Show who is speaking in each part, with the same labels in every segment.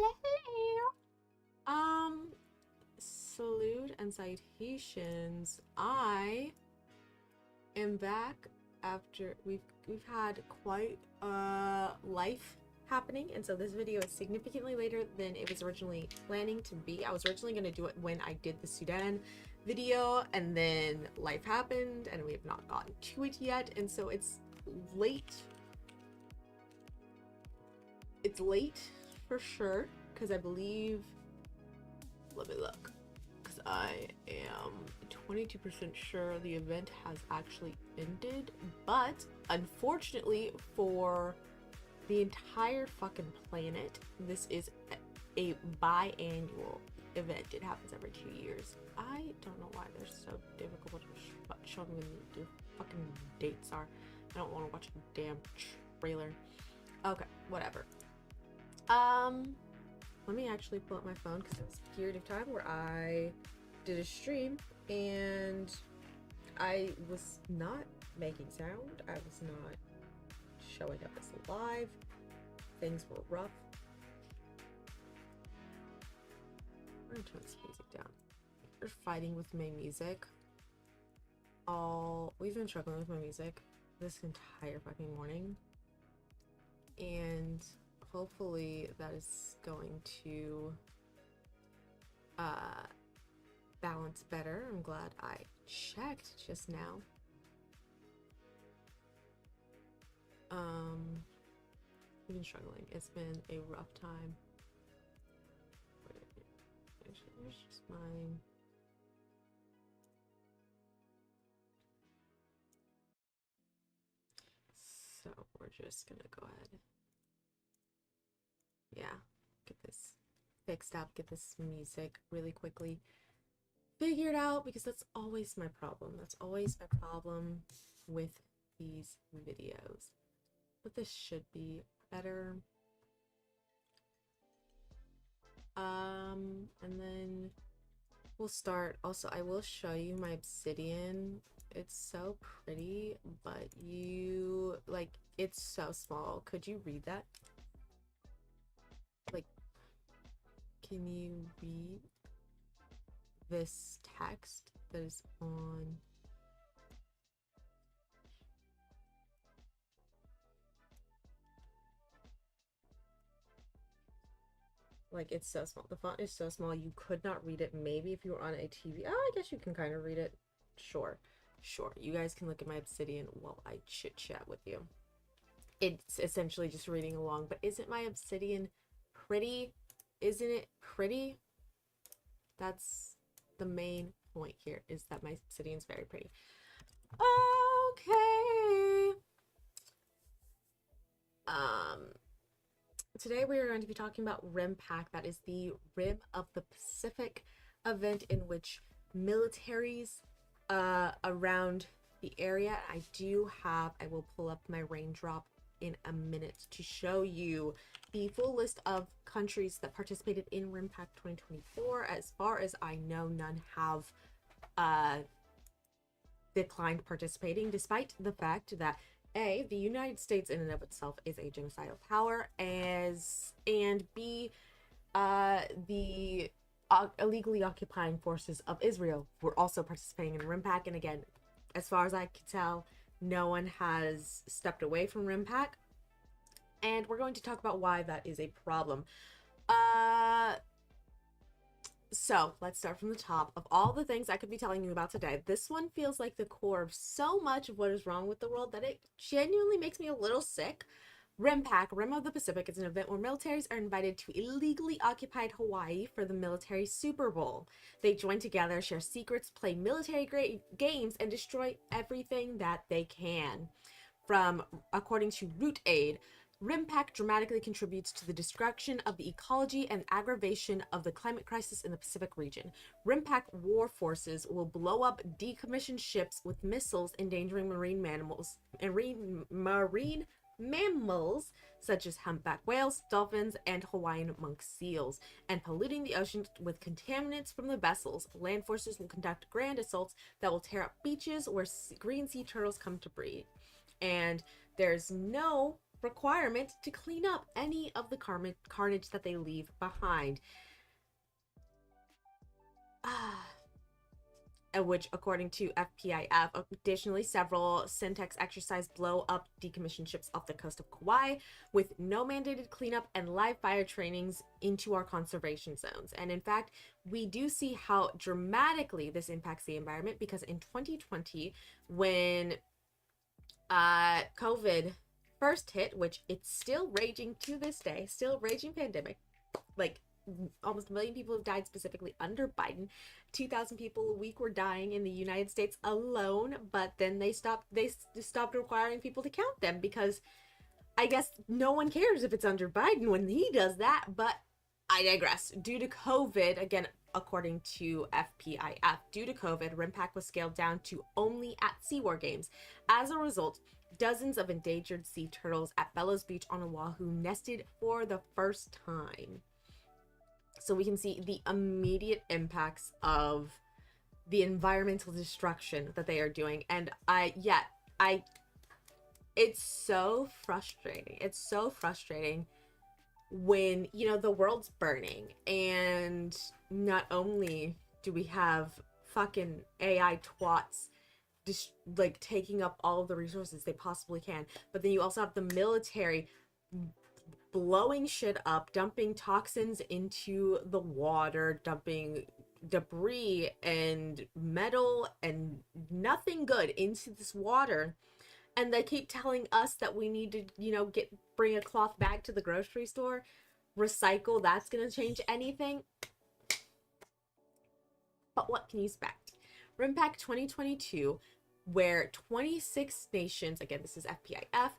Speaker 1: hello, hello. Salute and citations. I am back after we've had quite a life happening, and so this video is significantly later than it was originally planning to be. I was originally going to do it when I did the Sudan video, and then life happened and we have not gotten to it yet, and so it's late. It's late for sure, because I believe, let me look, because I am 22% sure the event has actually ended, but unfortunately for the entire fucking planet, this is a biannual event. It happens every 2 years. I don't know why they're so difficult to show me when the fucking dates are. I don't want to watch a damn trailer. Okay, whatever. Let me actually pull up my phone, because it was a period of time where I did a stream and I was not making sound. I was not showing up as live. Things were rough. I'm gonna turn this music down. You're fighting with my music. We've been struggling with my music this entire fucking morning, and hopefully that is going to balance better. I'm glad I checked just now. I've been struggling. It's been a rough time. Here's just mine. So we're just gonna go ahead. Yeah, get this fixed up, get this music really quickly figured out, because that's always my problem. That's always my problem with these videos. But this should be better. And then we'll start. Also, I will show you my obsidian. It's so pretty, but it's so small. Could you read that? Like, can you read this text that is on? Like, it's so small. The font is so small you could not read it. Maybe if you were on a TV. Oh, I guess you can kind of read it. Sure. You guys can look at my obsidian while I chit chat with you. It's essentially just reading along, but isn't my obsidian pretty? Isn't it pretty? That's the main point here, is that my obsidian's very pretty. Okay. Today we are going to be talking about Rim Pack. That is the Rim of the Pacific event in which militaries around the area. I will pull up my raindrop in a minute to show you the full list of countries that participated in Rim Pack 2024. As far as I know, none have declined participating, despite the fact that A, the United States in and of itself is a genocidal power, and B, the illegally occupying forces of Israel were also participating in Rim Pack. And again, as far as I can tell, no one has stepped away from Rim Pack, and we're going to talk about why that is a problem. So let's start from the top. Of all the things I could be telling you about today, this one feels like the core of so much of what is wrong with the world that it genuinely makes me a little sick. Rim Pack, Rim of the Pacific, is an event where militaries are invited to illegally occupied Hawaii for the military Super Bowl. They join together, share secrets, play military games, and destroy everything that they can. According to Root Aid, Rim Pack dramatically contributes to the destruction of the ecology and aggravation of the climate crisis in the Pacific region. Rim Pack war forces will blow up decommissioned ships with missiles, endangering marine mammals such as humpback whales, dolphins, and Hawaiian monk seals, and polluting the ocean with contaminants from the vessels. Land forces will conduct grand assaults that will tear up beaches where green sea turtles come to breed. And there's no requirement to clean up any of the carnage that they leave behind. Which, according to FPIF, additionally, several Syntex exercise blow up decommissioned ships off the coast of Kauai with no mandated cleanup and live fire trainings into our conservation zones. And in fact, we do see how dramatically this impacts the environment, because in 2020, when COVID first hit, which it's still raging to this day, still raging pandemic, like almost 1 million people have died specifically under Biden. 2,000 people a week were dying in the United States alone, but then they stopped requiring people to count them, because I guess no one cares if it's under Biden when he does that. But I digress. Due to COVID, again, according to FPIF, due to COVID, RIMPAC was scaled down to only at SeaWar Games. As a result, dozens of endangered sea turtles at Bellows Beach on Oahu nested for the first time. So we can see the immediate impacts of the environmental destruction that they are doing. And it's so frustrating. It's so frustrating when, the world's burning, and not only do we have fucking AI twats just like taking up all of the resources they possibly can, but then you also have the military blowing shit up, dumping toxins into the water, dumping debris and metal and nothing good into this water. And they keep telling us that we need to, bring a cloth bag to the grocery store, recycle, that's gonna change anything. But what can you expect? RIMPAC 2022, where 26 nations, again, this is FPIF,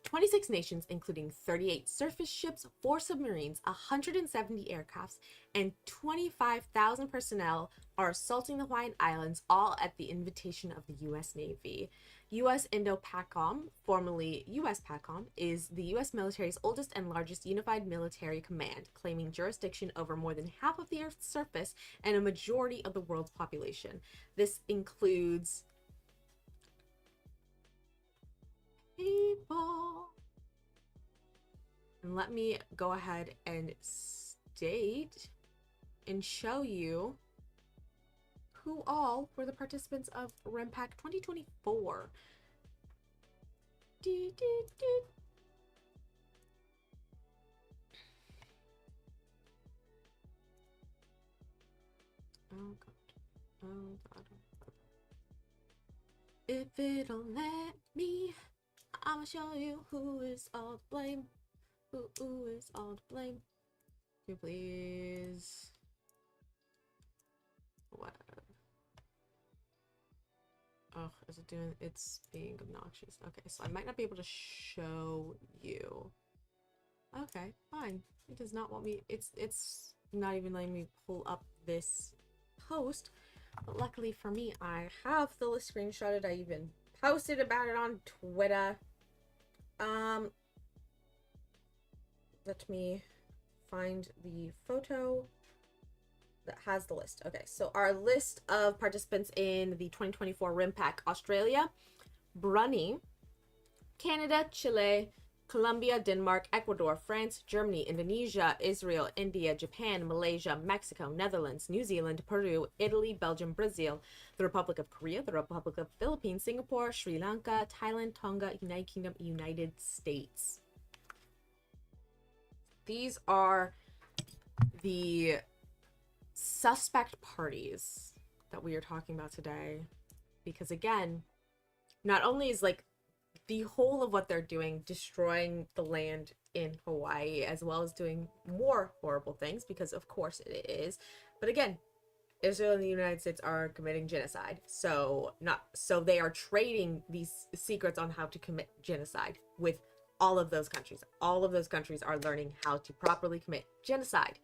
Speaker 1: 26 nations, including 38 surface ships, 4 submarines, 170 aircrafts, and 25,000 personnel are assaulting the Hawaiian Islands, all at the invitation of the U.S. Navy. U.S. Indo-PACOM, formerly U.S. PACOM, is the U.S. military's oldest and largest unified military command, claiming jurisdiction over more than half of the Earth's surface and a majority of the world's population. This includes people. And let me go ahead and state and show you who all were the participants of RIMPAC 2024. Oh god. Oh god. If it'll let me, I'ma show you who is all to blame. Who is all to blame? Can you please? What? Oh, is it doing? It's being obnoxious. Okay, so I might not be able to show you. Okay, fine. It does not want me. It's not even letting me pull up this post. But luckily for me, I have the list screenshotted. I even posted about it on Twitter. Let me find the photo that has the list. Okay, so our list of participants in the 2024 RIMPAC: Australia, Brunei, Canada, Chile, Colombia, Denmark, Ecuador, France, Germany, Indonesia, Israel, India, Japan, Malaysia, Mexico, Netherlands, New Zealand, Peru, Italy, Belgium, Brazil, the Republic of Korea, the Republic of Philippines, Singapore, Sri Lanka, Thailand, Tonga, United Kingdom, United States. These are the suspect parties that we are talking about today, because again, not only is like the whole of what they're doing destroying the land in Hawaii, as well as doing more horrible things, because of course it is, but again, Israel and the United States are committing genocide, so they are trading these secrets on how to commit genocide with all of those countries. All of those countries are learning how to properly commit genocide.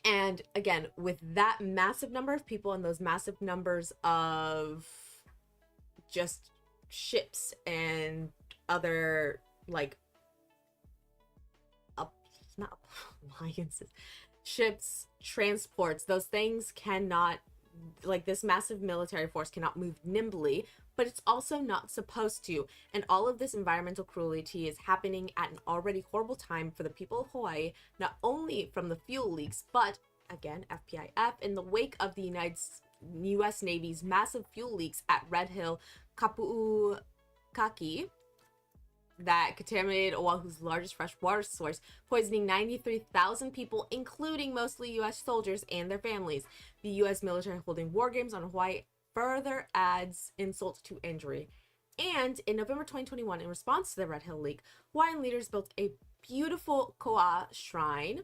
Speaker 1: And again, with that massive number of people and those massive numbers of just ships and other, like, not appliances, ships, transports, those things cannot like this massive military force cannot move nimbly, but it's also not supposed to. And all of this environmental cruelty is happening at an already horrible time for the people of Hawaii, not only from the fuel leaks, but again, FPIF, in the wake of the U.S. Navy's massive fuel leaks at Red Hill, Kapu'ukaki, that contaminated Oahu's largest freshwater source, poisoning 93,000 people, including mostly U.S. soldiers and their families. The U.S. military holding war games on Hawaii further adds insult to injury. And in November 2021, in response to the Red Hill leak, Hawaiian leaders built a beautiful koa shrine,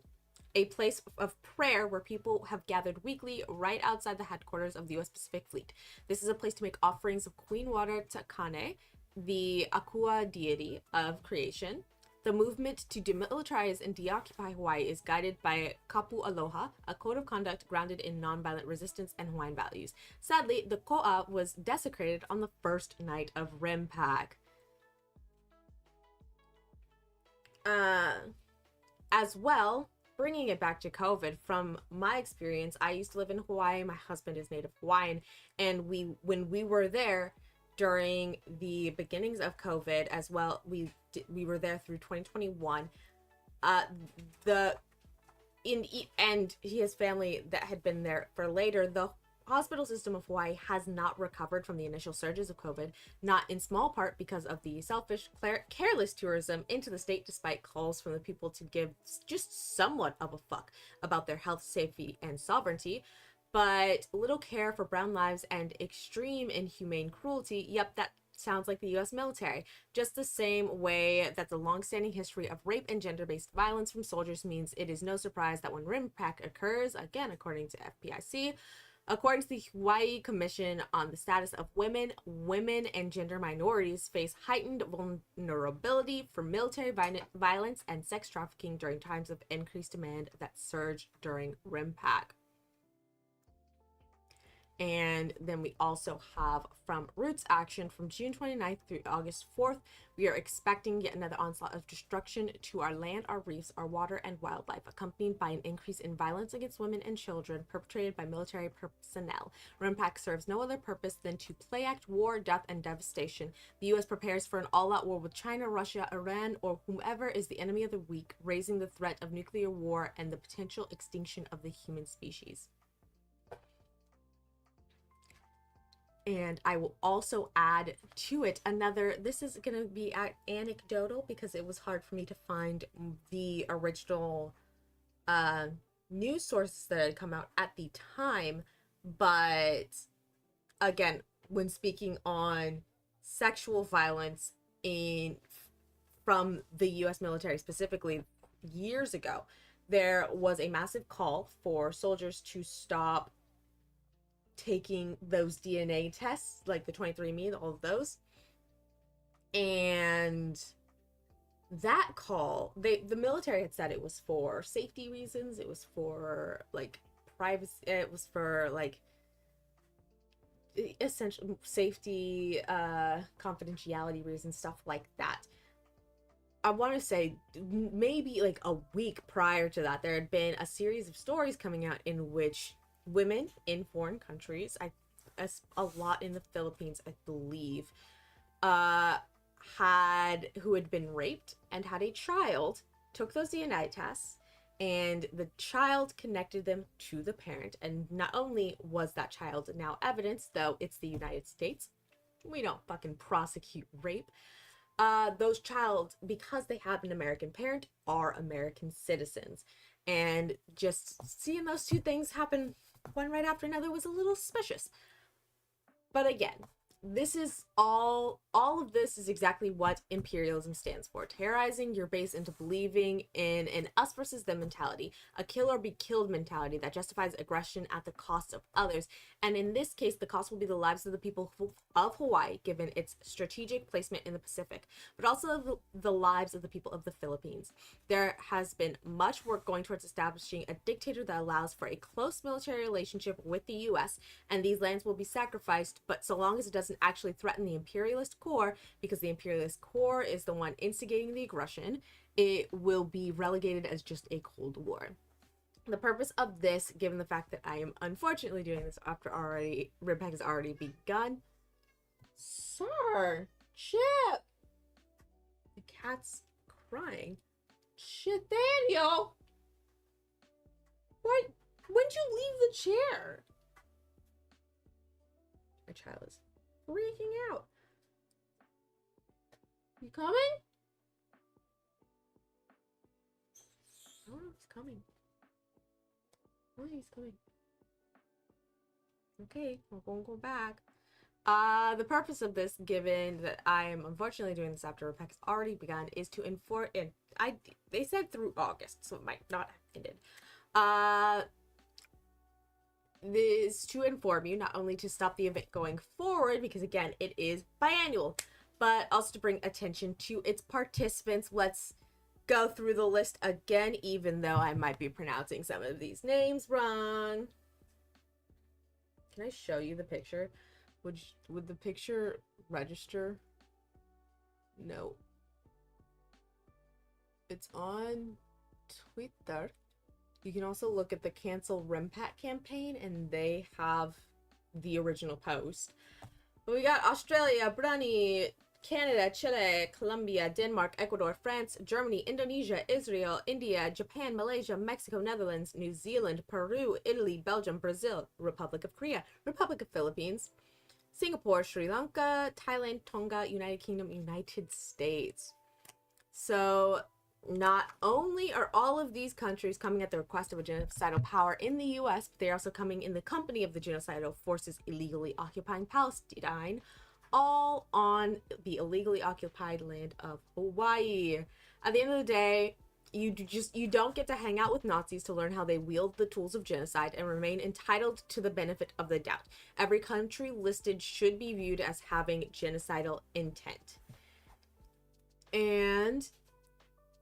Speaker 1: a place of prayer where people have gathered weekly right outside the headquarters of the U.S. Pacific Fleet. This is a place to make offerings of Queen Water Takane, the Akua deity of creation. The movement to demilitarize and deoccupy Hawaii is guided by Kapu Aloha, a code of conduct grounded in nonviolent resistance and Hawaiian values. Sadly, the koa was desecrated on the first night of RIMPAC. As well, bringing it back to COVID, from my experience, I used to live in Hawaii. My husband is native Hawaiian, and when we were there during the beginnings of COVID as well, we were there through 2021. And he has family that had been there for later. The hospital system of Hawaii has not recovered from the initial surges of COVID, not in small part because of the selfish, careless tourism into the state, despite calls from the people to give just somewhat of a fuck about their health, safety, and sovereignty. But little care for brown lives and extreme inhumane cruelty. Yep, that sounds like the U.S. military. Just the same way that the long-standing history of rape and gender-based violence from soldiers means it is no surprise that when RIMPAC occurs, again, according to FPIC, according to the Hawaii Commission on the Status of Women, women and gender minorities face heightened vulnerability for military violence and sex trafficking during times of increased demand that surge during RIMPAC. And then we also have from Roots Action from June 29th through August 4th. We are expecting yet another onslaught of destruction to our land, our reefs, our water, and wildlife, accompanied by an increase in violence against women and children perpetrated by military personnel. RIMPAC serves no other purpose than to play act war, death, and devastation. The U.S. prepares for an all-out war with China, Russia, Iran, or whomever is the enemy of the weak, raising the threat of nuclear war and the potential extinction of the human species. And I will also add to it another, this is going to be anecdotal because it was hard for me to find the original news sources that had come out at the time. But again, when speaking on sexual violence from the U.S. military specifically, years ago, there was a massive call for soldiers to stop taking those DNA tests, like the 23andMe, all of those. And that call, the military had said it was for safety reasons, it was for like privacy, it was for like essential safety, confidentiality reasons, stuff like that. I want to say maybe like a week prior to that, there had been a series of stories coming out in which women in foreign countries, a lot in the Philippines, I believe, who had been raped and had a child, took those DNA tests, and the child connected them to the parent. And not only was that child now evidence, though it's the United States, we don't fucking prosecute rape. Those child, because they have an American parent, are American citizens. And just seeing those two things happen one right after another was a little suspicious. But again, this is all of this is exactly what imperialism stands for: terrorizing your base into believing in an us versus them mentality, a kill or be killed mentality that justifies aggression at the cost of others. And in this case, the cost will be the lives of the people of Hawaii, given its strategic placement in the Pacific, but also the lives of the people of the Philippines. There has been much work going towards establishing a dictator that allows for a close military relationship with the U.S., and these lands will be sacrificed, but so long as it doesn't actually threaten the imperialist core, because the imperialist core is the one instigating the aggression, it will be relegated as just a Cold War. The purpose of this, given the fact that I am unfortunately doing this after already Rimpak has already begun. Sir, Chip. The cat's crying. Shit, Daniel. Why? When'd you leave the chair? My child is freaking out. You coming? I don't know if he's coming. Oh, he's coming. Okay, we're gonna go back. The purpose of this, given that I am unfortunately doing this after Rebecca's already begun, is to inform. And they said through August, so it might not have ended. This to inform you not only to stop the event going forward, because again it is biannual, but also to bring attention to its participants. Let's go through the list again, even though I might be pronouncing some of these names wrong. Can I show you the picture? Would the picture register? No. It's on Twitter. You can also look at the Cancel Rimpak campaign, and they have the original post. But we got Australia, Brunei, Canada, Chile, Colombia, Denmark, Ecuador, France, Germany, Indonesia, Israel, India, Japan, Malaysia, Mexico, Netherlands, New Zealand, Peru, Italy, Belgium, Brazil, Republic of Korea, Republic of Philippines, Singapore, Sri Lanka, Thailand, Tonga, United Kingdom, United States. So not only are all of these countries coming at the request of a genocidal power in the US, but they're also coming in the company of the genocidal forces illegally occupying Palestine, all on the illegally occupied land of Hawaii. At the end of the day, you don't get to hang out with Nazis to learn how they wield the tools of genocide and remain entitled to the benefit of the doubt. Every country listed should be viewed as having genocidal intent. And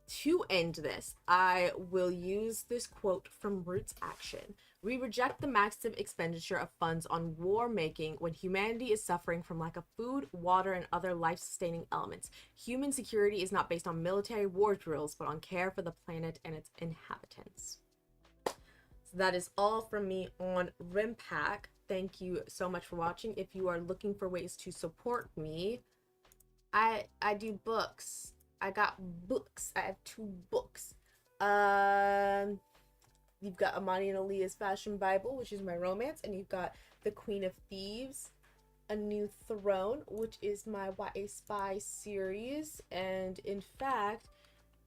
Speaker 1: to end this, I will use this quote from Roots Action. We reject the massive expenditure of funds on war making when humanity is suffering from lack of food, water, and other life-sustaining elements. Human security is not based on military war drills, but on care for the planet and its inhabitants. So that is all from me on Rimpak. Thank you so much for watching. If you are looking for ways to support me, I do books. I got books. I have 2 books. You've got Imani and Aaliyah's Fashion Bible, which is my romance, and you've got The Queen of Thieves, A New Throne, which is my YA Spy series. And in fact,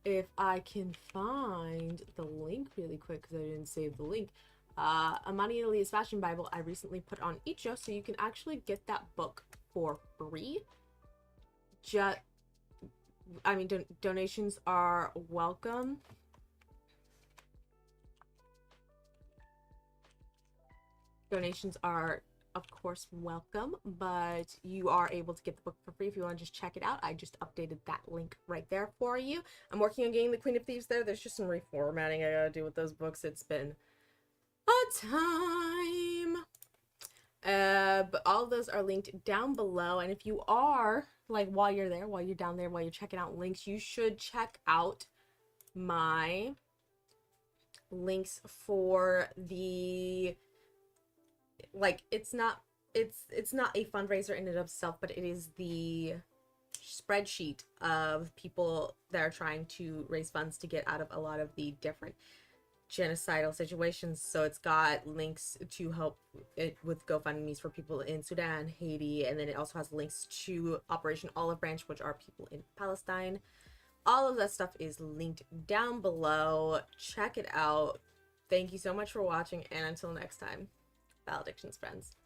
Speaker 1: if I can find the link really quick, because I didn't save the link, Imani and Aaliyah's Fashion Bible, I recently put on Itchio, so you can actually get that book for free. Donations are welcome. Donations are, of course, welcome, but you are able to get the book for free if you want to just check it out. I just updated that link right there for you. I'm working on getting the Queen of Thieves there. There's just some reformatting I gotta do with those books. It's been a time. But all of those are linked down below, and if you are, like, while you're down there, while you're checking out links, you should check out my links for the, like, it's not a fundraiser in and of itself, but it is the spreadsheet of people that are trying to raise funds to get out of a lot of the different genocidal situations. So it's got links to help it with GoFundMe's for people in Sudan, Haiti, and then it also has links to Operation Olive Branch, which are people in Palestine. All of that stuff is linked down below. Check it out. Thank you so much for watching, and until next time, valedictions, friends.